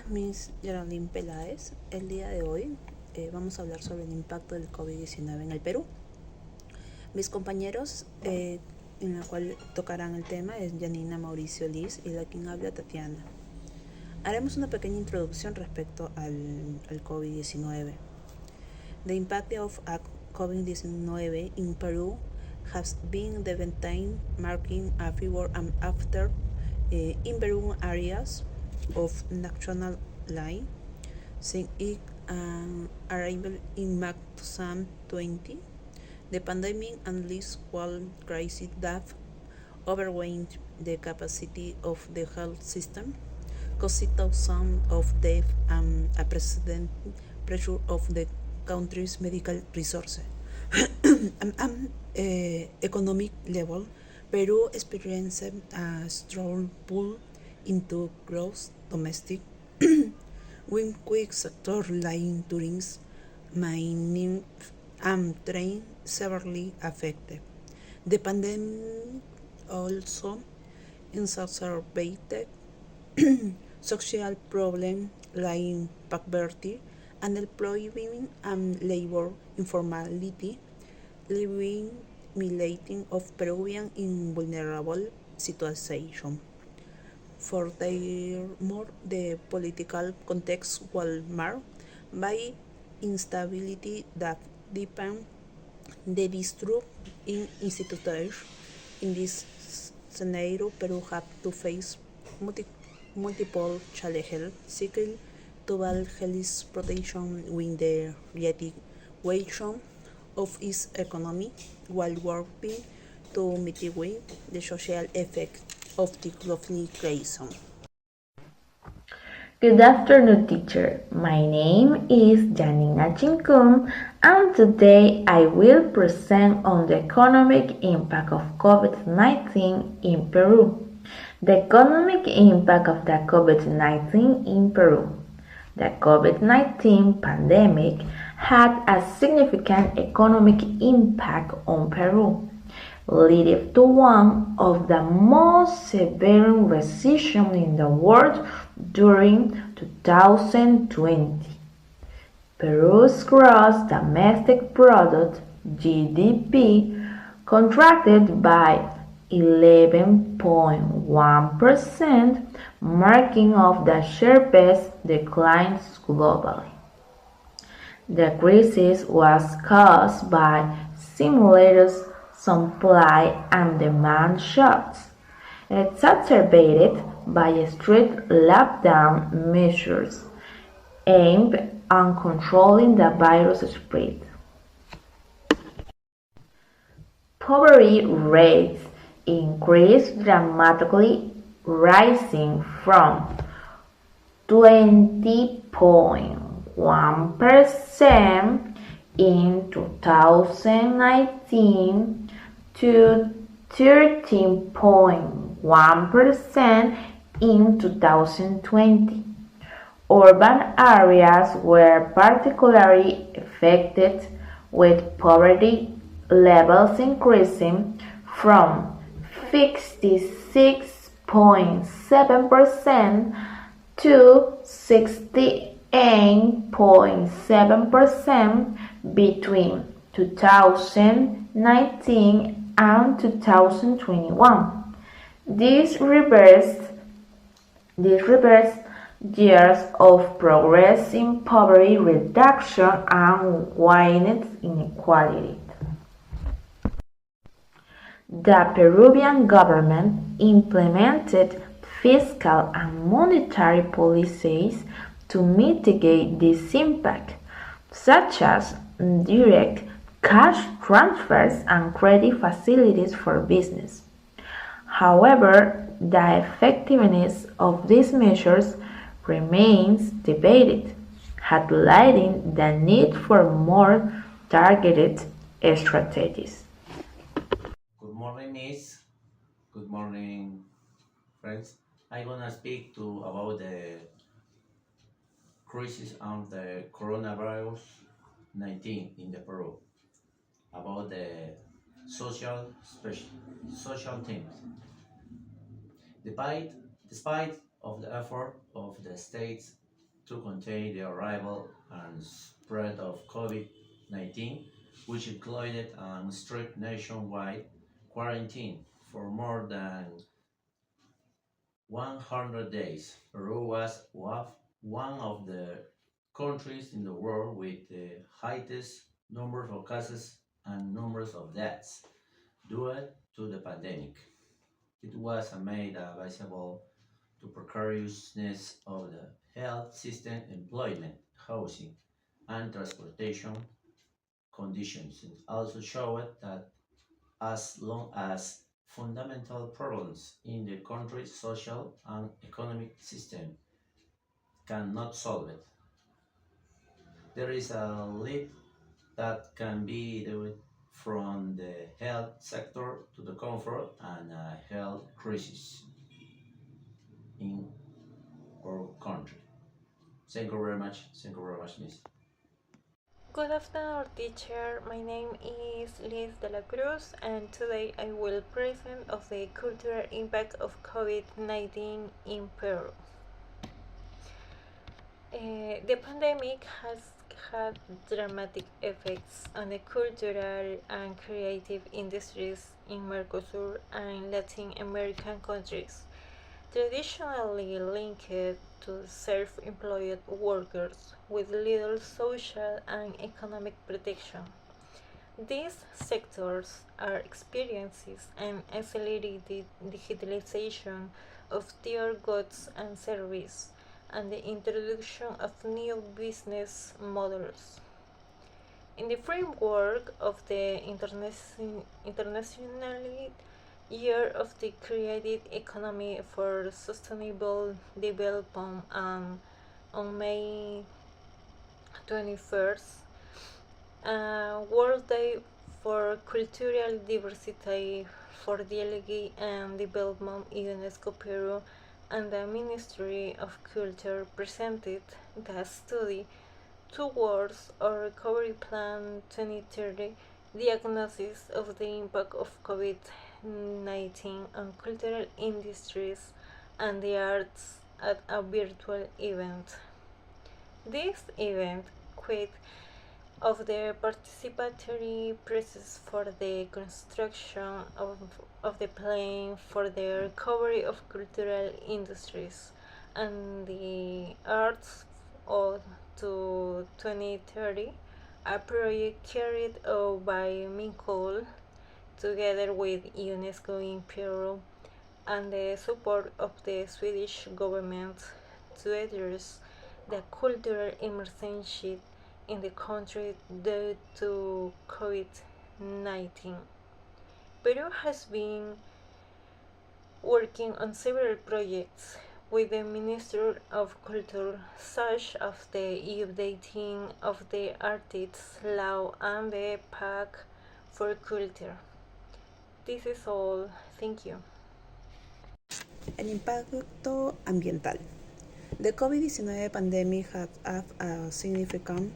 Miss Geraldine Peláez. El día de hoy vamos a hablar sobre el impacto del COVID-19 en el Perú. Mis compañeros en la cual tocarán el tema es Janina, Mauricio, Liz y la quien habla Tatiana. Haremos una pequeña introducción respecto al COVID-19. The impact of COVID-19 in Peru has been devastating, marking a before and after in Peru areas of national line since its arrival in March 2020. The pandemic and this world crisis that overwhelmed the capacity of the health system, causing thousands of deaths and a precedent pressure of the country's medical resources. Economic level, Peru experienced a strong pull into gross domestic with quick sector like tourism, mining, and train severely affected. The pandemic also exacerbated social problems like poverty, unemployment, and labor informality, leaving millions of Peruvians in vulnerable situation. Furthermore, the political context was marked by instability that deepened the distrust in institutions. In this scenario, Peru had to face multiple challenges, seeking to build health protection with the reactivation of its economy while working to mitigate the social effects of the global crisis. Good afternoon, teacher. My name is Janina Chincum, and today I will present on the economic impact of COVID-19 in Peru. The economic impact of the COVID-19 in Peru. The COVID-19 pandemic had a significant economic impact on Peru, leading to one of the most severe recessions in the world during 2020. Peru's gross domestic product (GDP) contracted by 11.1%, marking of the sharpest declines globally. The crisis was caused by simultaneous supply and demand shocks, exacerbated by strict lockdown measures aimed at controlling the virus spread. Poverty rates increased dramatically, rising from 20.1% in 2019 to 13.1% in 2020. Urban areas were particularly affected, with poverty levels increasing from 56.7% to 68.7% between 2019 and 2021. This reversed years of progress in poverty reduction and widened inequality. The Peruvian government implemented fiscal and monetary policies to mitigate this impact, such as direct cash transfers and credit facilities for business. However, the effectiveness of these measures remains debated, highlighting the need for more targeted strategies. Good morning, Miss. Good morning, friends. I'm gonna speak to about the crisis of the coronavirus 19 in the Peru, about the social themes. Despite, despite of the effort of the states to contain the arrival and spread of COVID-19, which included a strict nationwide quarantine for more than 100 days. Peru was one of the countries in the world with the highest numbers of cases and numbers of deaths due to the pandemic. It was made visible to precariousness of the health system, employment, housing, and transportation conditions. It also showed that as long as fundamental problems in the country's social and economic system cannot solve it, there is a leap that can be done from the health sector to the comfort and health crisis in our country. Thank you very much. Thank you very much, Miss. Good afternoon, teacher. My name is Liz de la Cruz, and today I will present of the cultural impact of COVID-19 in Peru. The pandemic has had dramatic effects on the cultural and creative industries in Mercosur and Latin American countries, traditionally linked to self-employed workers with little social and economic protection. These sectors are experiencing an accelerated digitalization of their goods and services and the introduction of new business models. In the framework of the International Year of the Creative Economy for Sustainable Development on May 21st, World Day for Cultural Diversity for Dialogue and Development, UNESCO Peru, and the Ministry of Culture presented the study towards our Recovery Plan 2030 diagnosis of the impact of COVID-19 on cultural industries and the arts at a virtual event. This event quit of the participatory process for the construction of the plan for the recovery of cultural industries and the arts of to 2030, a project carried out by Mincol together with UNESCO in Peru and the support of the Swedish government to address the cultural emergency in the country due to COVID-19. Peru has been working on several projects with the Ministry of Culture, such as the updating of the Artists Law and the Pact for Culture. This is all. Thank you. El impacto ambiental. The COVID-19 pandemic has had a significant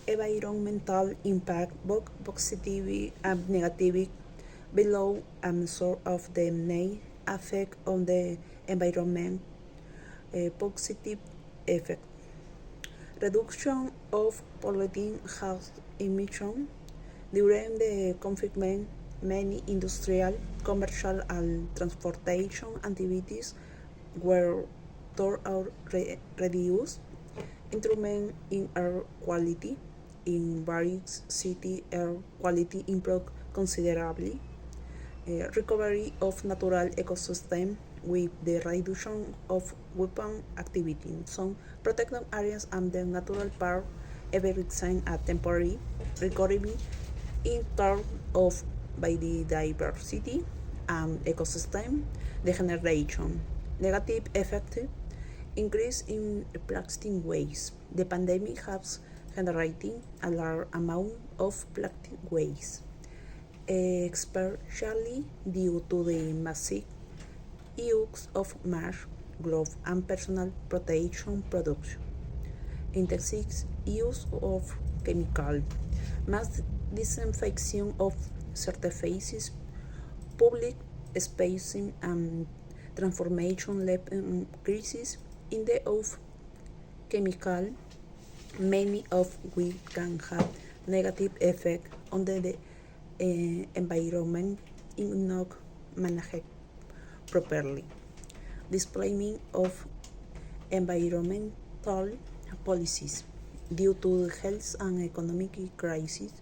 environmental impact, both positive and negative, below sort of the main effect on the environment. Positive effect. Reduction of polluting gas emissions. During the confinement, many industrial, commercial, and transportation activities were reduced. Improvement in air quality. In various cities, air quality improved considerably. Recovery of natural ecosystem with the reduction of weapon activity in some protected areas and the natural park experiencing a temporary recovery in terms of biodiversity and ecosystem degeneration. Negative effect: increase in plastic waste. The pandemic has generated a large amount of plastic waste, especially due to the massive use of mask, gloves, and personal protection products. Intensive use of chemical, mass disinfection of surfaces, public spaces, and transformation led crisis in the of chemical, many of which can have negative effect on the environment if not managed properly. Displacement of environmental policies due to the health and economic crisis.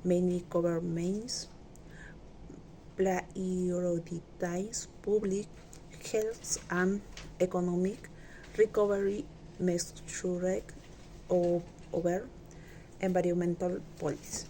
Many governments prioritize public health and economic recovery measures over environmental policy.